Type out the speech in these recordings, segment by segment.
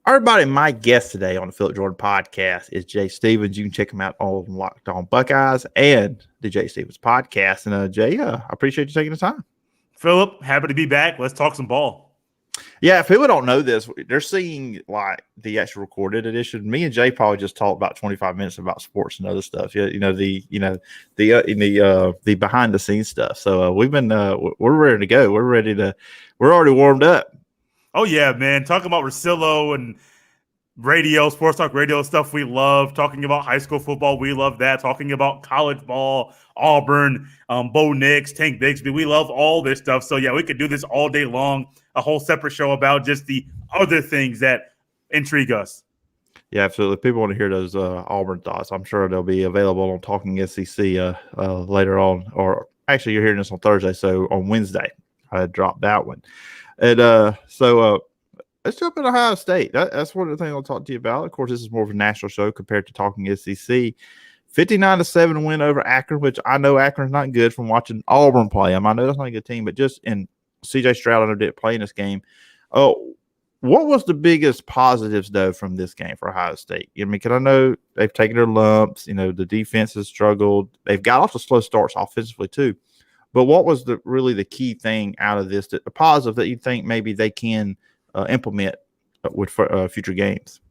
Everybody, my guest today on the Phillip Jordan Podcast is Jay Stevens. You can check him out on Locked On Buckeyes and the Jay Stevens Podcast. And Jay, I appreciate you taking the time. Phillip, happy to be back. Let's talk some ball. Yeah, if people don't know this, they're seeing like the actual recorded edition. Me and Jay probably just talked about 25 minutes about sports and other stuff. The behind the scenes stuff. So we've been we're ready to go. We're already warmed up. Oh yeah, man! Talking about Rosillo and radio, sports talk radio stuff we love. Talking about high school football, we love that. Talking about college ball, Auburn, Bo Nix, Tank Bigsby, we love all this stuff. So yeah, we could do this all day long. A whole separate show about just the other things that intrigue us. Yeah, absolutely. People want to hear those Auburn thoughts. I'm sure they'll be available on Talking SEC later on. Or actually, you're hearing this on Thursday, so on Wednesday, I dropped that one. And so let's jump into Ohio State. That's one of the things I'll talk to you about. Of course, this is more of a national show compared to Talking SEC. 59-7 win over Akron, which I know Akron's not good from watching Auburn play them. I know that's not a good team, but just in C.J. Stroud, I didn't play in this game. Oh, what was the biggest positives, though, from this game for Ohio State? I mean, because I know they've taken their lumps. The defense has struggled. They've got off to slow starts offensively, too. But what was really the key thing out of this, the positive that you think maybe they can implement with future games?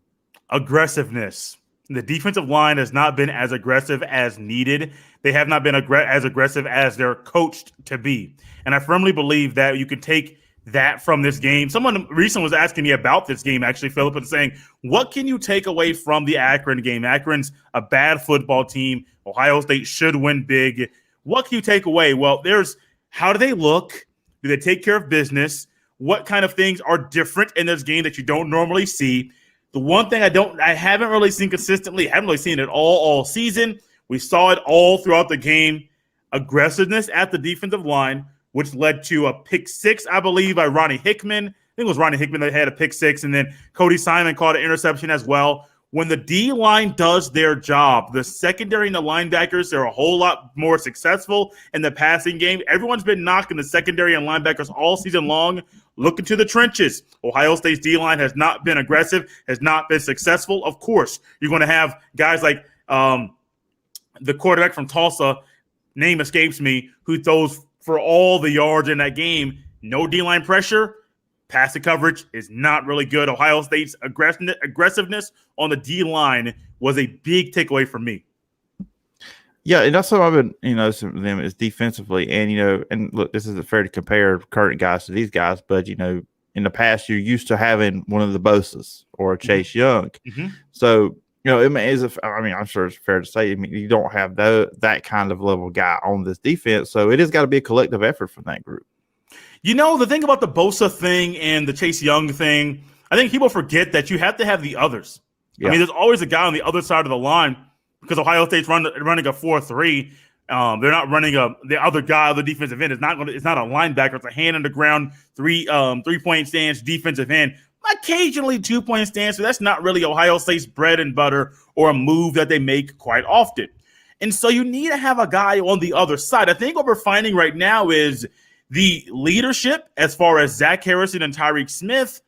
Aggressiveness. The defensive line has not been as aggressive as needed. They have not been as aggressive as they're coached to be. And I firmly believe that you can take that from this game. Someone recently was asking me about this game, actually, Phillip, and saying, what can you take away from the Akron game? Akron's a bad football team. Ohio State should win big. What can you take away? Well, there's how do they look? Do they take care of business? What kind of things are different in this game that you don't normally see? The one thing I haven't really seen consistently, haven't really seen it all season. We saw it all throughout the game. Aggressiveness at the defensive line, which led to a pick six, I believe, by Ronnie Hickman. I think it was Ronnie Hickman that had a pick six, and then Cody Simon caught an interception as well. When the D-line does their job, the secondary and the linebackers are a whole lot more successful in the passing game. Everyone's been knocking the secondary and linebackers all season long. Look into the trenches. Ohio State's D-line has not been aggressive, has not been successful. Of course, you're going to have guys like the quarterback from Tulsa, name escapes me, who throws for all the yards in that game. No D-line pressure. Passing coverage is not really good. Ohio State's aggressiveness on the D-line was a big takeaway for me. Yeah, and that's what I've been, noticing with them is defensively. And, and look, this isn't fair to compare current guys to these guys, but, in the past, you're used to having one of the Bosa's or a Chase Young. Mm-hmm. So, I'm sure it's fair to say, you don't have that kind of level guy on this defense. So it has got to be a collective effort from that group. The thing about the Bosa thing and the Chase Young thing, I think people forget that you have to have the others. Yeah. There's always a guy on the other side of the line because Ohio State's running a 4-3. They're not running the other guy on the defensive end. It's not a linebacker. It's a hand on the ground, 3-point stance defensive end. Occasionally 2-point stance, but that's not really Ohio State's bread and butter or a move that they make quite often. And so you need to have a guy on the other side. I think what we're finding right now is the leadership, as far as Zach Harrison and Tyreek Smith,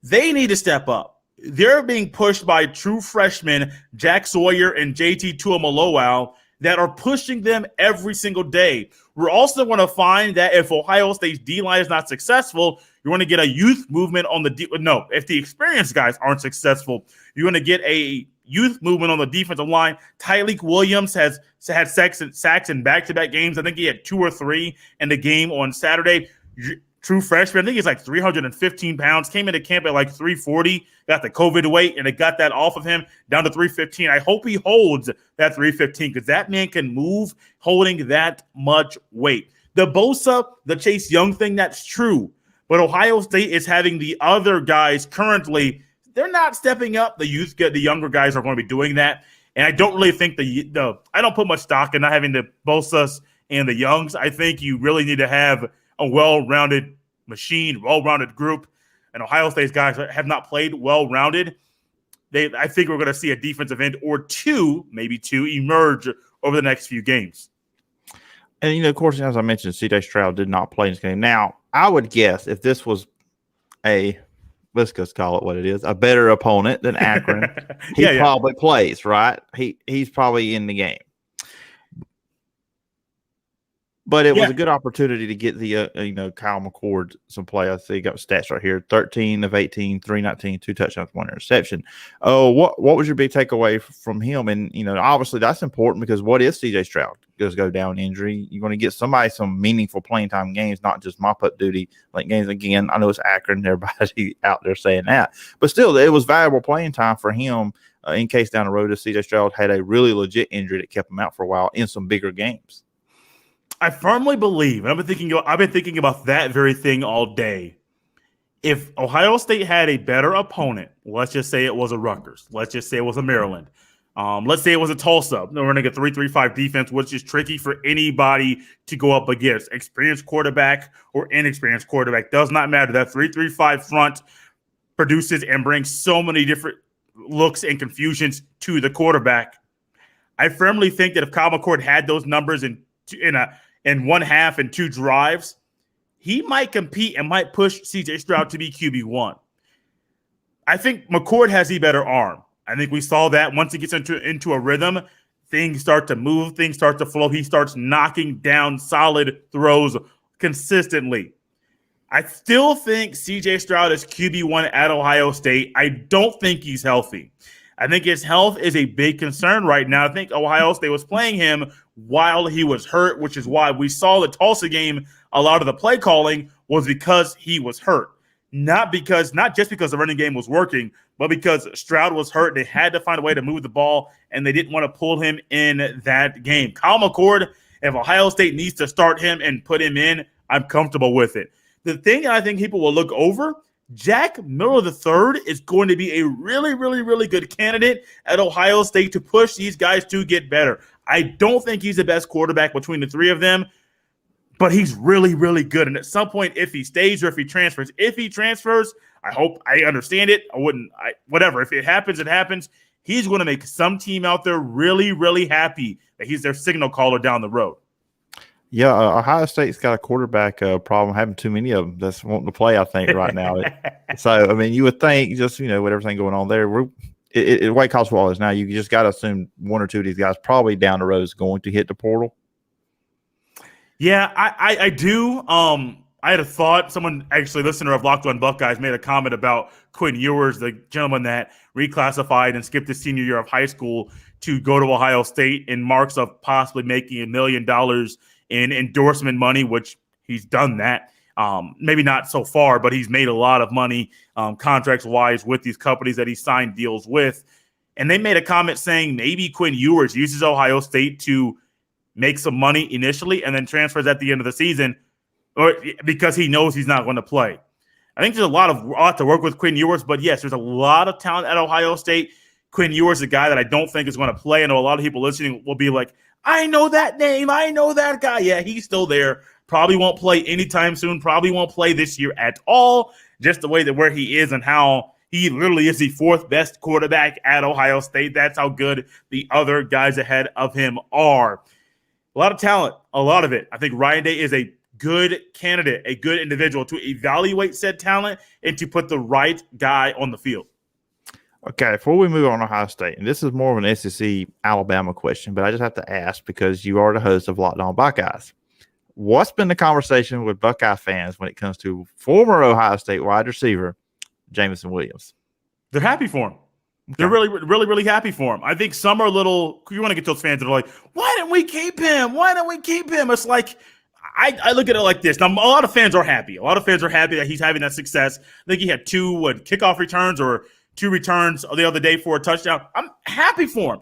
they need to step up. They're being pushed by true freshmen, Jack Sawyer and JT Tuimoloau, that are pushing them every single day. We're also going to find that if Ohio State's D-line is not successful, you're going to get a youth movement on the if the experienced guys aren't successful, you're going to get a youth movement on the defensive line. Tylek Williams has had sacks in back-to-back games. I think he had 2 or 3 in the game on Saturday. True freshman. I think he's like 315 pounds. Came into camp at like 340. Got the COVID weight, and it got that off of him down to 315. I hope he holds that 315 because that man can move holding that much weight. The Bosa, the Chase Young thing, that's true. But Ohio State is having the other guys currently – they're not stepping up. The younger guys are going to be doing that. And I don't really think I don't put much stock in not having the Bosas and the Youngs. I think you really need to have a well-rounded machine, well-rounded group. And Ohio State's guys have not played well-rounded. I think we're going to see a defensive end or two, maybe two, emerge over the next few games. And, of course, as I mentioned, C.J. Stroud did not play in this game. Now, I would guess if this was a let's just call it what it is, a better opponent than Akron, he probably plays, right? He's probably in the game. But it was a good opportunity to get the, Kyle McCord some play. I see got stats right here: 13 of 18, 319, 2 touchdowns, 1 interception. Oh, what was your big takeaway from him? And obviously that's important because what if CJ Stroud does go down injury? You're going to get somebody some meaningful playing time games, not just mop up duty like games. Again, I know it's Akron, everybody out there saying that, but still, it was valuable playing time for him in case down the road if CJ Stroud had a really legit injury that kept him out for a while in some bigger games. I firmly believe, and I've been thinking about that very thing all day. If Ohio State had a better opponent, let's just say it was a Rutgers, let's just say it was a Maryland, let's say it was a Tulsa, they're running a 3-3-5 defense, which is tricky for anybody to go up against. Experienced quarterback or inexperienced quarterback, does not matter. That 3-3-5 front produces and brings so many different looks and confusions to the quarterback. I firmly think that if Kyle McCord had those numbers in one half and 2 drives, he might compete and might push CJ Stroud to be QB1. I think McCord has the better arm. I think we saw that once he gets into a rhythm, things start to move, things start to flow. He starts knocking down solid throws consistently. I still think CJ Stroud is QB1 at Ohio State. I don't think he's healthy. I think his health is a big concern right now. I think Ohio State was playing him while he was hurt, which is why we saw the Tulsa game. A lot of the play calling was because he was hurt, not just because the running game was working, but because Stroud was hurt. They had to find a way to move the ball, and they didn't want to pull him in that game. Kyle McCord, if Ohio State needs to start him and put him in, I'm comfortable with it. The thing I think people will look over, Jack Miller III is going to be a really, really, really good candidate at Ohio State to push these guys to get better. I don't think he's the best quarterback between the 3 of them, but he's really, really good. And at some point, if he stays or if he transfers, I understand it. Whatever. If it happens, it happens. He's going to make some team out there really, really happy that he's their signal caller down the road. Yeah, Ohio State's got a quarterback problem, having too many of them that's wanting to play, I think, right now. So, I mean, you would think just, with everything going on there, the way college football is now, you just got to assume 1 or 2 of these guys probably down the road is going to hit the portal. Yeah, I do. I had a thought. Someone, actually, listener of Locked On Buckeyes, made a comment about Quinn Ewers, the gentleman that reclassified and skipped his senior year of high school to go to Ohio State in marks of possibly making $1 million in endorsement money, which he's done that. Maybe not so far, but he's made a lot of money contracts-wise with these companies that he signed deals with. And they made a comment saying maybe Quinn Ewers uses Ohio State to make some money initially and then transfers at the end of the season or because he knows he's not going to play. I think there's a lot to work with Quinn Ewers, but yes, there's a lot of talent at Ohio State. Quinn Ewers is a guy that I don't think is going to play. I know a lot of people listening will be like, I know that name. I know that guy. Yeah, he's still there. Probably won't play anytime soon. Probably won't play this year at all. Just the way that where he is and how he literally is the 4th best quarterback at Ohio State. That's how good the other guys ahead of him are. A lot of talent, a lot of it. I think Ryan Day is a good candidate, a good individual to evaluate said talent and to put the right guy on the field. Okay, before we move on to Ohio State, and this is more of an SEC Alabama question, but I just have to ask because you are the host of Locked On Buckeyes. What's been the conversation with Buckeye fans when it comes to former Ohio State wide receiver Jamison Williams? They're happy for him. Okay. They're really, really, really happy for him. I think some are a little – you want to get those fans that are like, why didn't we keep him? Why didn't we keep him? It's like I look at it like this. Now, a lot of fans are happy. A lot of fans are happy that he's having that success. I think he had 2 kickoff returns or – 2 returns the other day for a touchdown. I'm happy for him.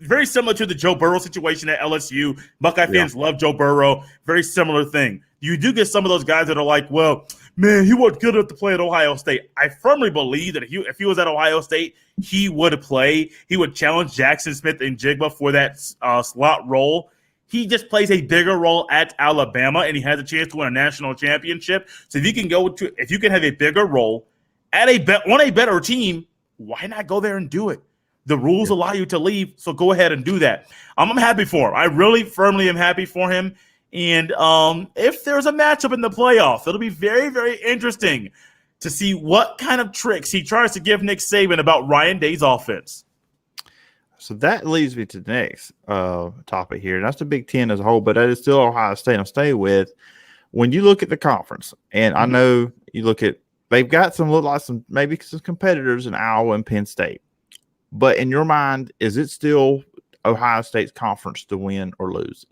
Very similar to the Joe Burrow situation at LSU. Buckeye fans love Joe Burrow. Very similar thing. You do get some of those guys that are like, well, man, he wasn't good enough to play at Ohio State. I firmly believe that if he was at Ohio State, he would play. He would challenge Jackson Smith and Jigba for that slot role. He just plays a bigger role at Alabama, and he has a chance to win a national championship. So if you can have a bigger role on a better team, why not go there and do it? The rules allow you to leave, so go ahead and do that. I'm happy for him. I really firmly am happy for him. And if there's a matchup in the playoffs, it'll be very, very interesting to see what kind of tricks he tries to give Nick Saban about Ryan Day's offense. So that leads me to the next topic here. And that's the Big Ten as a whole, but that is still Ohio State. I'm staying with when you look at the conference, and I know you look at they've got maybe some competitors in Iowa and Penn State. But in your mind, is it still Ohio State's conference to win or lose?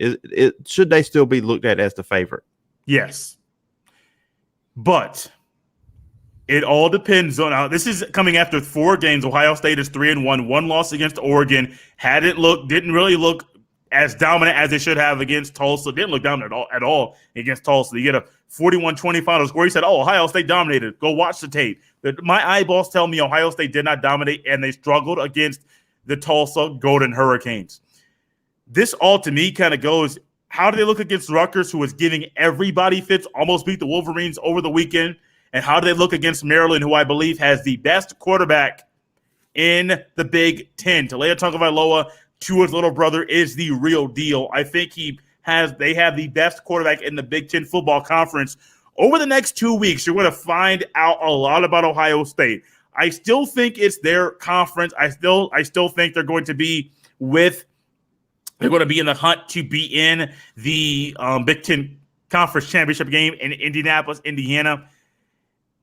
Should they still be looked at as the favorite? Yes. But it all depends on this is coming after 4 games. Ohio State is 3-1, 1 loss against Oregon. Didn't really look as dominant as they should have against Tulsa. Didn't look dominant at all against Tulsa. You get a 41-20 final score. He said, Ohio State dominated. Go watch the tape. My eyeballs tell me Ohio State did not dominate, and they struggled against the Tulsa Golden Hurricanes. This all, to me, kind of goes, how do they look against Rutgers, who was giving everybody fits, almost beat the Wolverines over the weekend? And how do they look against Maryland, who I believe has the best quarterback in the Big Ten? Talia Tagovailoa, Tua's little brother, is the real deal. I think they have the best quarterback in the Big Ten football conference. Over the next 2 weeks, you're going to find out a lot about Ohio State. I still think it's their conference. I still think they're going to be in the hunt to be in the Big Ten Conference Championship game in Indianapolis, Indiana.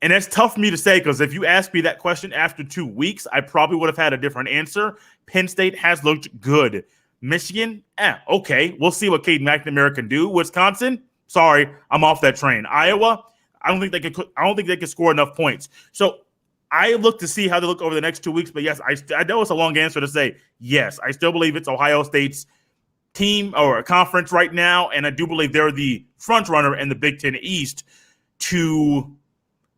And that's tough for me to say, because if you asked me that question after 2 weeks, I probably would have had a different answer. Penn State has looked good. Michigan, okay. We'll see what Cade McNamara can do. Wisconsin, sorry, I'm off that train. Iowa, I don't think they could score enough points. So I look to see how they look over the next 2 weeks. But yes, I know it's a long answer to say yes. I still believe it's Ohio State's team or a conference right now, and I do believe they're the front runner in the Big Ten East to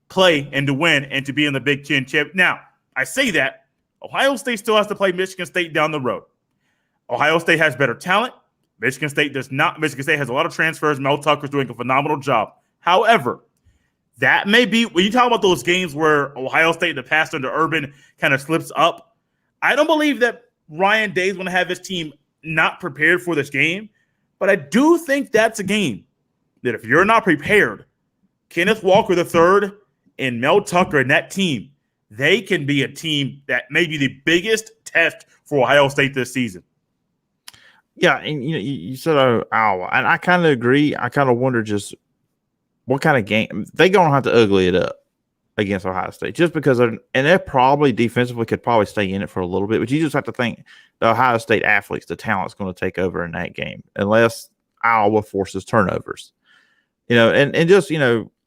play and to win and to be in the Big Ten chip. Now, I say that Ohio State still has to play Michigan State down the road. Ohio State has better talent. Michigan State does not. Michigan State has a lot of transfers. Mel Tucker's doing a phenomenal job. However, that may be when you talk about those games where Ohio State, the pass under Urban, kind of slips up. I don't believe that Ryan Day is going to have his team not prepared for this game, but I do think that's a game that if you're not prepared, Kenneth Walker III and Mel Tucker and that team, they can be a team that may be the biggest test for Ohio State this season. Yeah, and you said Iowa, and I kind of agree. I kind of wonder just what kind of game they're going to have to ugly it up against Ohio State, just because they're probably defensively could probably stay in it for a little bit, but you just have to think the Ohio State athletes, the talent's going to take over in that game unless Iowa forces turnovers. And just,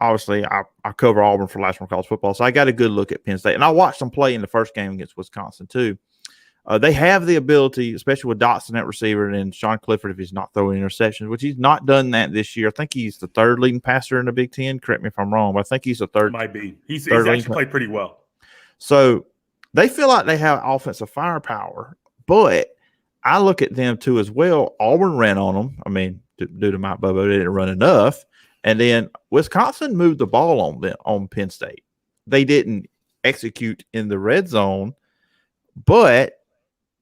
obviously I cover Auburn for Last One College Football, so I got a good look at Penn State. And I watched them play in the first game against Wisconsin too. They have the ability, especially with Dotson at receiver and Sean Clifford if he's not throwing interceptions, which he's not done that this year. I think he's the 3rd leading passer in the Big Ten. Correct me if I'm wrong, but I think he's the 3rd. Might be. He's actually played pretty well. So they feel like they have offensive firepower, but I look at them too as well. Auburn ran on them. I mean, due to Mike Bobo, they didn't run enough. And then Wisconsin moved the ball on Penn State. They didn't execute in the red zone, but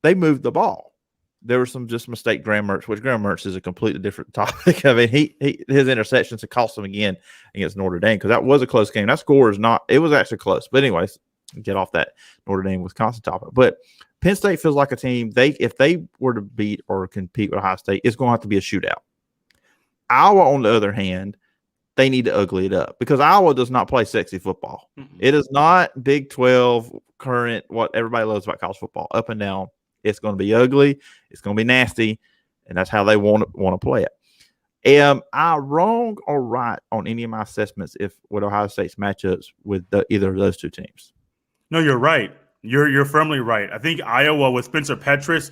they moved the ball. There was some just mistake Graham Mertz, which Graham Mertz is a completely different topic. I mean, his interceptions have cost him again against Notre Dame, because that was a close game. That score is not – it was actually close. But anyways, get off that Notre Dame-Wisconsin topic. But Penn State feels like a team, if they were to beat or compete with Ohio State, it's going to have to be a shootout. Iowa, on the other hand, they need to ugly it up, because Iowa does not play sexy football. Mm-hmm. It is not Big 12 current, what everybody loves about college football, up and down. It's going to be ugly. It's going to be nasty, and that's how they want to play it. Am I wrong or right on any of my assessments with Ohio State's matchups with either of those two teams? No, you're right. You're firmly right. I think Iowa with Spencer Petras,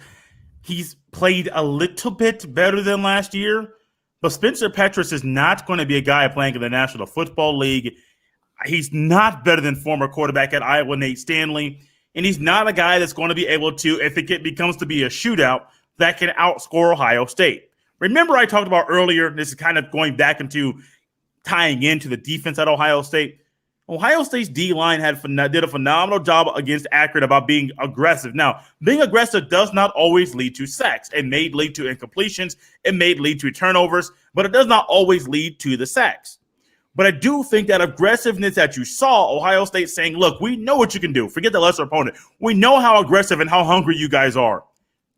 he's played a little bit better than last year. But Spencer Petras is not going to be a guy playing in the National Football League. He's not better than former quarterback at Iowa, Nate Stanley. And he's not a guy that's going to be able to, if it becomes to be a shootout, that can outscore Ohio State. Remember I talked about earlier, this is kind of going back into tying into the defense at Ohio State. Ohio State's D-line did a phenomenal job against Akron about being aggressive. Now, being aggressive does not always lead to sacks. It may lead to incompletions. It may lead to turnovers, but it does not always lead to the sacks. But I do think that aggressiveness that you saw, Ohio State saying, look, we know what you can do. Forget the lesser opponent. We know how aggressive and how hungry you guys are.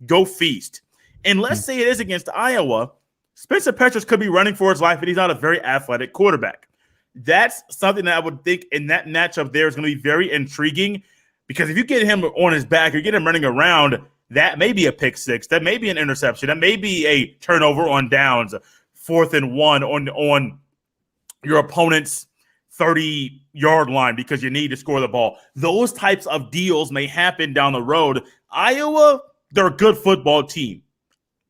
Go feast. And let's say it is against Iowa. Spencer Petras could be running for his life, and he's not a very athletic quarterback. That's something that I would think in that matchup there is going to be very intriguing, because if you get him on his back, you get him running around, that may be a pick six. That may be an interception. That may be a turnover on downs, 4th and 1 on your opponent's 30-yard line because you need to score the ball. Those types of deals may happen down the road. Iowa, they're a good football team.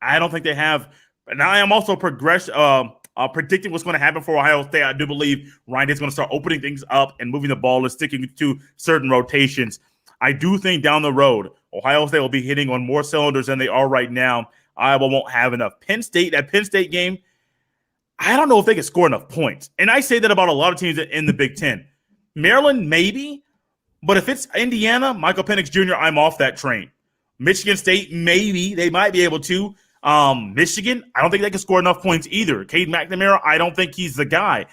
I don't think they have – and I am also predicting what's going to happen for Ohio State. I do believe Ryan is going to start opening things up and moving the ball and sticking to certain rotations. I do think down the road, Ohio State will be hitting on more cylinders than they are right now. Iowa won't have enough. That Penn State game, I don't know if they can score enough points. And I say that about a lot of teams in the Big Ten. Maryland, maybe. But if it's Indiana, Michael Penix Jr., I'm off that train. Michigan State, maybe. They might be able to. Michigan, I don't think they can score enough points either. Cade McNamara, I don't think he's the guy.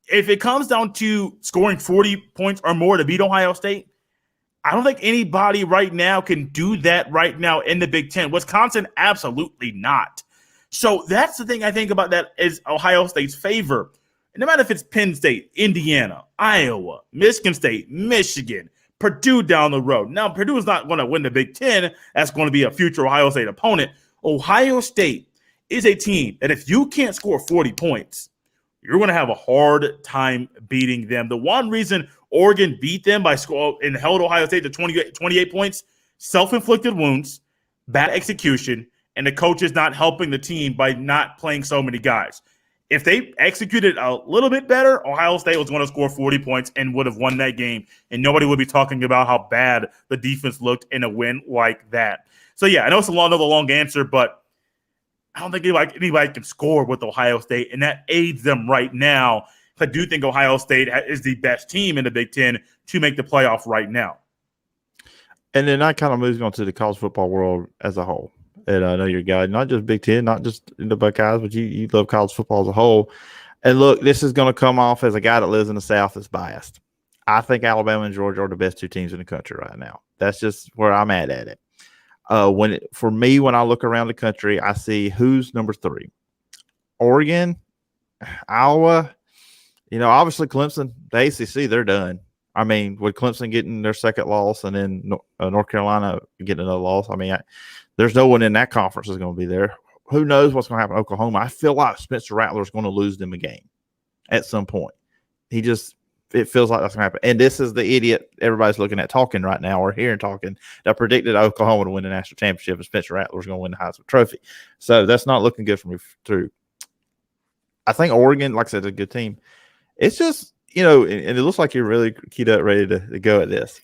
If it comes down to scoring 40 points or more to beat Ohio State, I don't think anybody right now can do that right now in the Big Ten. Wisconsin, absolutely not. So that's the thing I think about that is Ohio State's favor. No matter if it's Penn State, Indiana, Iowa, Michigan State, Michigan, Purdue down the road. Now, Purdue is not going to win the Big Ten. That's going to be a future Ohio State opponent. Ohio State is a team that if you can't score 40 points, you're going to have a hard time beating them. The one reason Oregon beat them by score and held Ohio State to 28 points, self-inflicted wounds, bad execution, and the coach is not helping the team by not playing so many guys. If they executed a little bit better, Ohio State was going to score 40 points and would have won that game, and nobody would be talking about how bad the defense looked in a win like that. So, yeah, I know it's another long answer, but I don't think anybody can score with Ohio State, and that aids them right now. I do think Ohio State is the best team in the Big Ten to make the playoff right now. And then that kind of moves on to the college football world as a whole. And I know you're a guy, not just Big Ten, not just in the Buckeyes, but you love college football as a whole. And look, this is going to come off as a guy that lives in the South that's biased. I think Alabama and Georgia are the best two teams in the country right now. That's just where I'm at it. For me, when I look around the country, I see who's number 3. Oregon, Iowa, obviously Clemson, the ACC, they're done. I mean, with Clemson getting their second loss and then North Carolina getting another loss, there's no one in that conference that's going to be there. Who knows what's going to happen in Oklahoma? I feel like Spencer Rattler is going to lose them a game at some point. It feels like that's going to happen. And this is the idiot everybody's looking at talking right now or hearing talking that predicted Oklahoma to win the national championship and Spencer Rattler was going to win the Heisman Trophy. So that's not looking good for me too. I think Oregon, like I said, is a good team. It's just, and it looks like you're really keyed up, ready to go at this.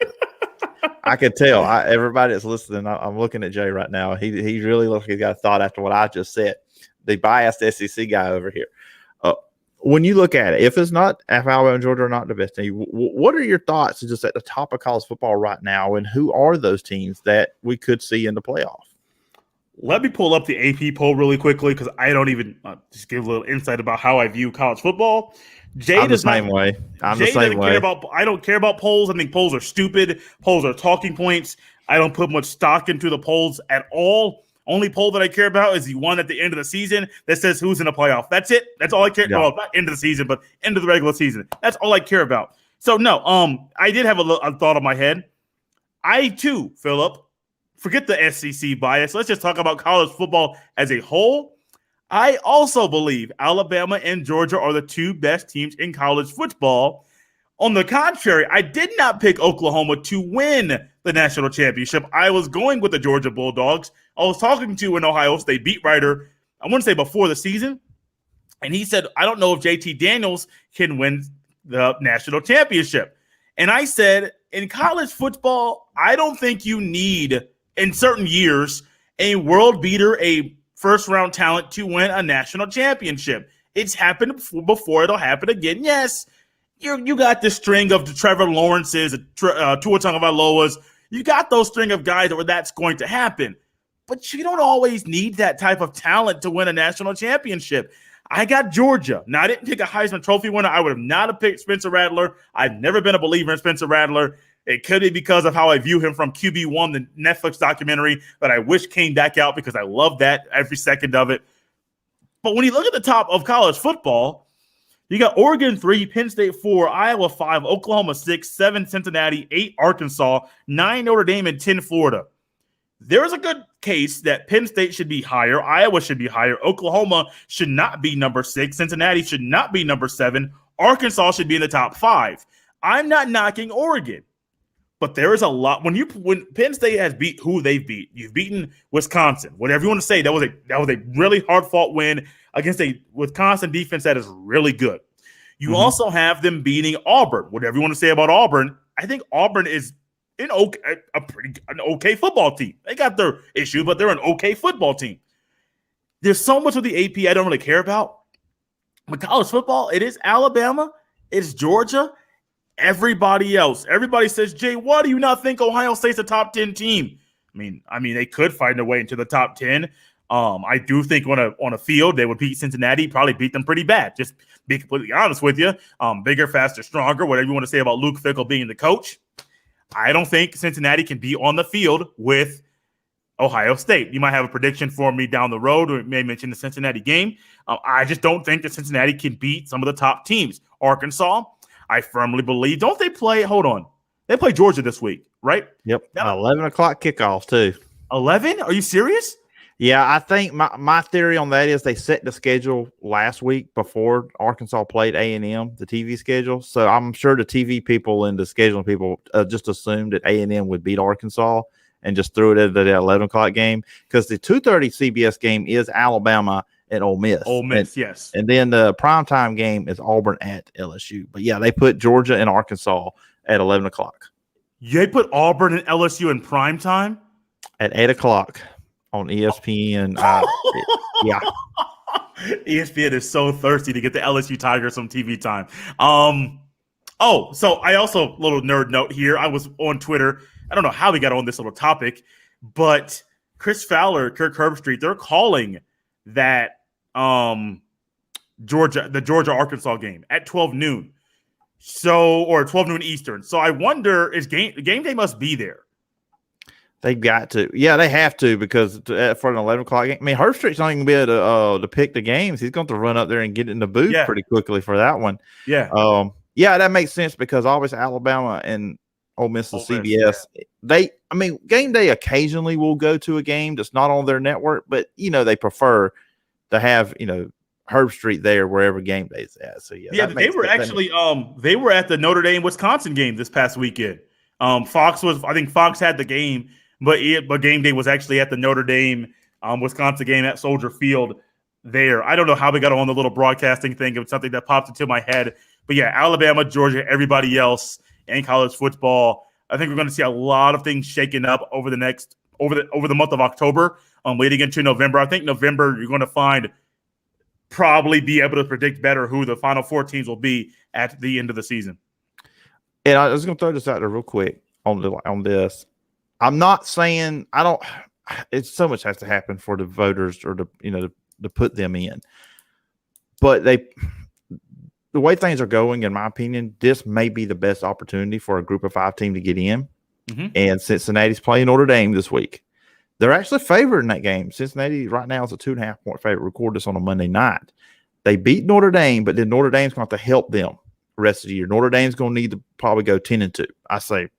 I can tell. Everybody that's listening, I'm looking at Jay right now. He really looks like he's got a thought after what I just said. The biased SEC guy over here. When you look at it, if Alabama and Georgia are not the best team, what are your thoughts just at the top of college football right now, and who are those teams that we could see in the playoff? Let me pull up the AP poll really quickly because I don't even just give a little insight about how I view college football. I'm the same way. I don't care about polls. I think polls are stupid. Polls are talking points. I don't put much stock into the polls at all. Only poll that I care about is the one at the end of the season that says who's in the playoff. That's it. That's all I care about. Not end of the season, but end of the regular season. That's all I care about. So, no, I did have a thought in my head. I, too, Phillip, forget the SEC bias. Let's just talk about college football as a whole. I also believe Alabama and Georgia are the two best teams in college football. On the contrary, I did not pick Oklahoma to win the national championship. I was going with the Georgia Bulldogs. I was talking to an Ohio State beat writer, I want to say before the season, and he said, I don't know if JT Daniels can win the national championship. And I said, in college football, I don't think you need, in certain years, a world beater, a first-round talent to win a national championship. It's happened before. It'll happen again. Yes, you got this string of the Trevor Lawrences, Tua Tagovailoas. You got those string of guys where that's going to happen. But you don't always need that type of talent to win a national championship. I got Georgia. Now, I didn't pick a Heisman Trophy winner. I would have not have picked Spencer Rattler. I've never been a believer in Spencer Rattler. It could be because of how I view him from QB1, the Netflix documentary that I wish came back out because I love that every second of it. But when you look at the top of college football, you got Oregon 3, Penn State 4, Iowa 5, Oklahoma 6, 7 Cincinnati, 8 Arkansas, 9 Notre Dame, and 10 Florida. There is a good case that Penn State should be higher, Iowa should be higher, Oklahoma should not be number 6, Cincinnati should not be number 7, Arkansas should be in the top 5. I'm not knocking Oregon, but there is a lot when Penn State has beat who they've beat. You've beaten Wisconsin, whatever you want to say. That was a really hard fought win against a Wisconsin defense that is really good. You also have them beating Auburn, whatever you want to say about Auburn. I think Auburn is an okay football team. They got their issues, but they're an okay football team. There's so much of the AP I don't really care about. But college football, it is Alabama, it's Georgia, everybody else. Everybody says, Jay, why do you not think Ohio State's a top 10 team? I mean, they could find their way into the top 10. I do think on a field they would beat Cincinnati, probably beat them pretty bad. Just be completely honest with you. Bigger, faster, stronger, whatever you want to say about Luke Fickell being the coach. I don't think Cincinnati can be on the field with Ohio State. You might have a prediction for me down the road, or may mention the Cincinnati game. I just don't think that Cincinnati can beat some of the top teams. Arkansas, I firmly believe. Don't they play? Hold on. They play Georgia this week, right? Yep. 11 o'clock kickoff, too. 11? Are you serious? Yeah, I think my theory on that is they set the schedule last week before Arkansas played A&M, the TV schedule. So I'm sure the TV people and the scheduling people just assumed that A&M would beat Arkansas and just threw it at the 11 o'clock game, because the 2:30 CBS game is Alabama and Ole Miss. Yes. And then the primetime game is Auburn at LSU. But, yeah, they put Georgia and Arkansas at 11 o'clock. They put Auburn and LSU in primetime? At 8 o'clock. On ESPN. Yeah. ESPN is so thirsty to get the LSU Tigers some TV time. So I also, little nerd note here. I was on Twitter. I don't know how we got on this little topic, but Chris Fowler, Kirk Herbstreit, they're calling that the Georgia-Arkansas game at 12 noon. Or 12 noon Eastern. So I wonder, game day must be there. They've got to. Yeah, they have to, because for an 11 o'clock game. I mean, Herbstreit's not even going to be able to pick the games. He's going to run up there and get in the booth pretty quickly for that one. Yeah. That makes sense, because obviously Alabama and Ole Miss and CBS, game day occasionally will go to a game that's not on their network, but, they prefer to have, Herbstreit there wherever game day's at. So, they were actually they were at the Notre Dame Wisconsin game this past weekend. Fox had the game, but game day was actually at the Notre Dame Wisconsin game at Soldier Field there. I don't know how we got on the little broadcasting thing. It was something that popped into my head. But yeah, Alabama, Georgia, everybody else in college football. I think we're going to see a lot of things shaken up over the month of October, leading into November. I think November you're going to probably be able to predict better who the Final Four teams will be at the end of the season. And I was going to throw this out there real quick on this. I'm not saying it's so much has to happen for the voters or to put them in. But the way things are going, in my opinion, this may be the best opportunity for a group of 5 team to get in. Mm-hmm. And Cincinnati's playing Notre Dame this week. They're actually favored in that game. Cincinnati right now is a 2.5 point favorite. Record this on a Monday night. They beat Notre Dame, but then Notre Dame's going to have to help them the rest of the year. Notre Dame's going to need to probably go 10-2. I say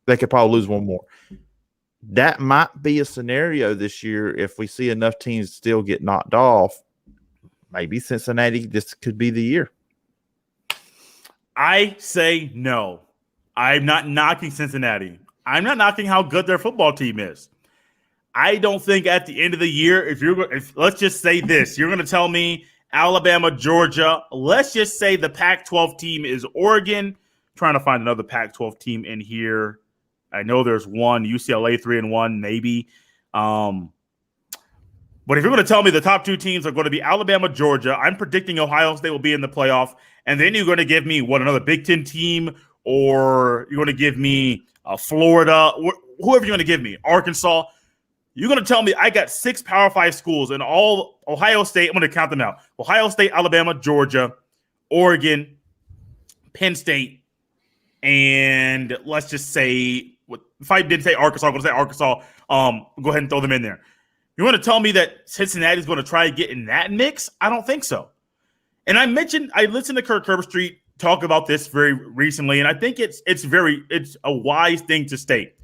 they could probably lose one more. That might be a scenario this year if we see enough teams still get knocked off. Maybe Cincinnati, this could be the year. I say no. I'm not knocking Cincinnati. I'm not knocking how good their football team is. I don't think at the end of the year, if let's just say this, you're going to tell me Alabama, Georgia, let's just say the Pac-12 team is Oregon. I'm trying to find another Pac-12 team in here. I know there's one, UCLA 3-1, maybe. But if you're going to tell me the top 2 teams are going to be Alabama, Georgia, I'm predicting Ohio State will be in the playoff. And then you're going to give me, another Big Ten team, or you're going to give me Florida, whoever you're going to give me, Arkansas. You're going to tell me I got 6 Power 5 schools in all Ohio State. I'm going to count them out. Ohio State, Alabama, Georgia, Oregon, Penn State, and let's just say, if I didn't say Arkansas, I'm going to say Arkansas. Go ahead and throw them in there. You want to tell me that Cincinnati is going to try to get in that mix? I don't think so. And I listened to Kirk Herbstreit talk about this very recently, and I think it's a wise thing to state.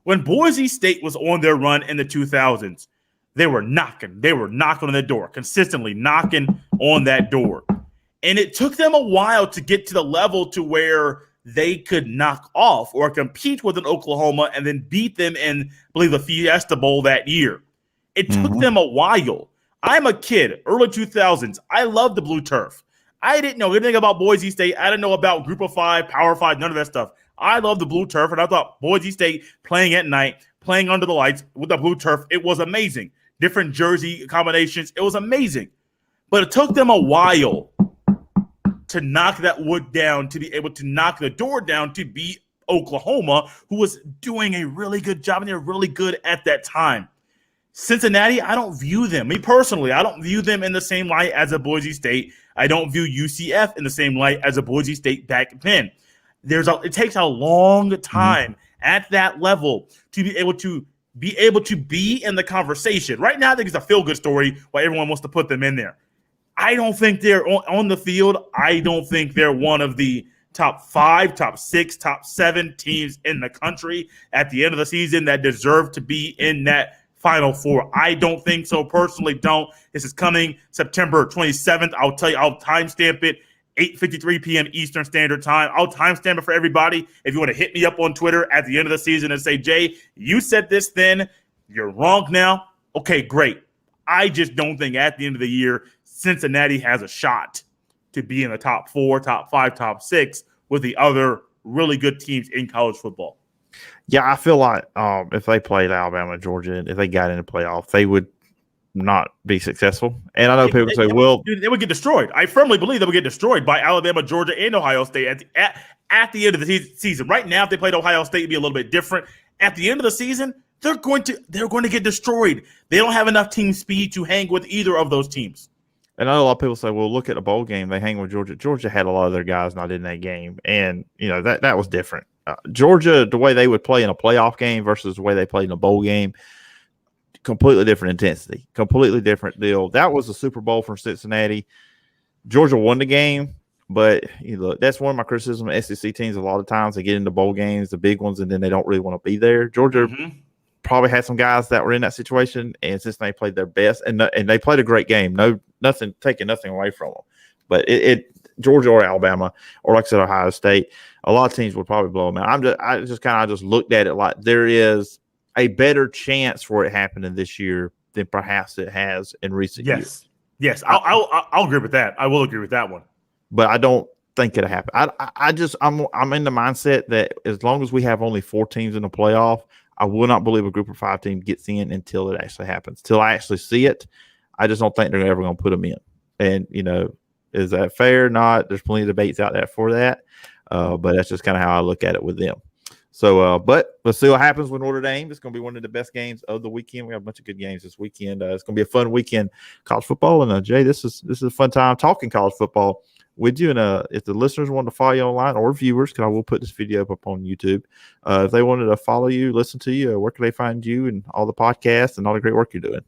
When Boise State was on their run in the 2000s, they were knocking on the door, consistently knocking on that door. And it took them a while to get to the level to where they could knock off or compete with an Oklahoma and then beat them in, I believe, the Fiesta Bowl that year. It took them a while. I'm a kid, early 2000s. I loved the blue turf. I didn't know anything about Boise State. I didn't know about Group of 5, Power 5, none of that stuff. I love the blue turf, and I thought Boise State playing at night, playing under the lights with the blue turf, it was amazing. Different jersey combinations, it was amazing. But it took them a while to knock that wood down, to be able to knock the door down to beat Oklahoma, who was doing a really good job, and they were really good at that time. Cincinnati, I don't view them. Me personally, I don't view them in the same light as a Boise State. I don't view UCF in the same light as a Boise State back then. It takes a long time at that level to be able to be in the conversation. Right now, I think it's a feel-good story why everyone wants to put them in there. I don't think they're on the field. I don't think they're one of the top 5, top 6, top 7 teams in the country at the end of the season that deserve to be in that Final Four. I don't think so. Personally, don't. This is coming September 27th. I'll tell you, I'll timestamp it. 8:53 p.m. Eastern Standard Time. I'll timestamp it for everybody. If you want to hit me up on Twitter at the end of the season and say, Jay, you said this then, you're wrong now. Okay, great. I just don't think at the end of the year, Cincinnati has a shot to be in the top 4, top 5, top 6 with the other really good teams in college football. Yeah, I feel like if they played Alabama and Georgia, if they got into playoff, they would not be successful. And I know people say, well, they would get destroyed. I firmly believe they would get destroyed by Alabama, Georgia, and Ohio State at the end of the season. Right now, if they played Ohio State, it'd be a little bit different. At the end of the season, they're going to get destroyed. They don't have enough team speed to hang with either of those teams. And I know a lot of people say, well, look at the bowl game. They hang with Georgia. Georgia had a lot of their guys not in that game. And, that was different. Georgia, the way they would play in a playoff game versus the way they played in a bowl game, completely different intensity, completely different deal. That was a Super Bowl from Cincinnati. Georgia won the game, but that's one of my criticisms of SEC teams. A lot of times they get into bowl games, the big ones, and then they don't really want to be there. Georgia probably had some guys that were in that situation, and Cincinnati played their best, and they played a great game. Taking nothing away from them. But Georgia or Alabama, or like I said, Ohio State, a lot of teams would probably blow them out. I just looked at it like there is a better chance for it happening this year than perhaps it has in recent years. Yes, I'll agree with that. I will agree with that one. But I don't think it'll happen. I'm in the mindset that as long as we have only 4 teams in the playoff, I will not believe a Group of 5 team gets in until it actually happens. Till I actually see it, I just don't think they're ever going to put them in. And is that fair or not? There's plenty of debates out there for that. But that's just kind of how I look at it with them. So, but let's see what happens with Notre Dame. It's going to be one of the best games of the weekend. We have a bunch of good games this weekend. It's going to be a fun weekend, college football. And Jay, this is a fun time talking college football with you. And if the listeners want to follow you online, or viewers, because I will put this video up on YouTube, if they wanted to follow you, listen to you, where can they find you and all the podcasts and all the great work you're doing?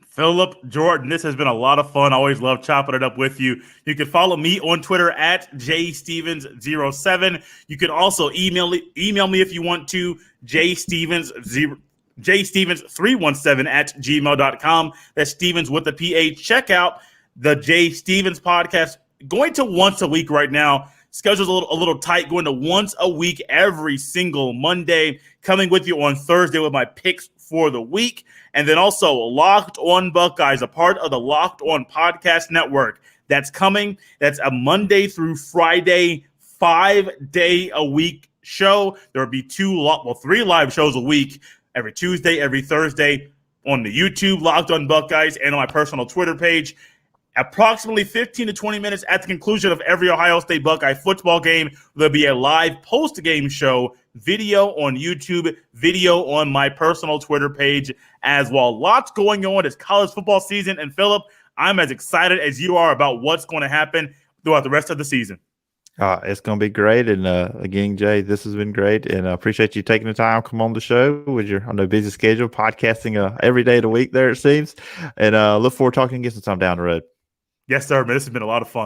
Phillip Jordan, this has been a lot of fun. I always love chopping it up with you. You can follow me on Twitter at jstevens07. You can also email me if you want to, jstevens317 at gmail.com. That's Stevens with the PH. Check out the Jay Stevens podcast. Going to once a week right now. Schedule's a little tight, going to once a week every single Monday. Coming with you on Thursday with my picks for the week. And then also Locked On Buckeyes, a part of the Locked On Podcast Network. That's coming. That's a Monday through Friday, 5-day-a-week show. There will be 3 live shows a week, every Tuesday, every Thursday on the YouTube, Locked On Buckeyes, and on my personal Twitter page. Approximately 15 to 20 minutes at the conclusion of every Ohio State Buckeye football game, there'll be a live post-game show video on YouTube, video on my personal Twitter page as well. Lots going on. It's college football season. And Phillip, I'm as excited as you are about what's going to happen throughout the rest of the season. It's going to be great. And again, Jay, this has been great. And I appreciate you taking the time to come on the show with your busy schedule, podcasting every day of the week there, it seems. And look forward to talking again sometime down the road. Yes, sir, man. This has been a lot of fun.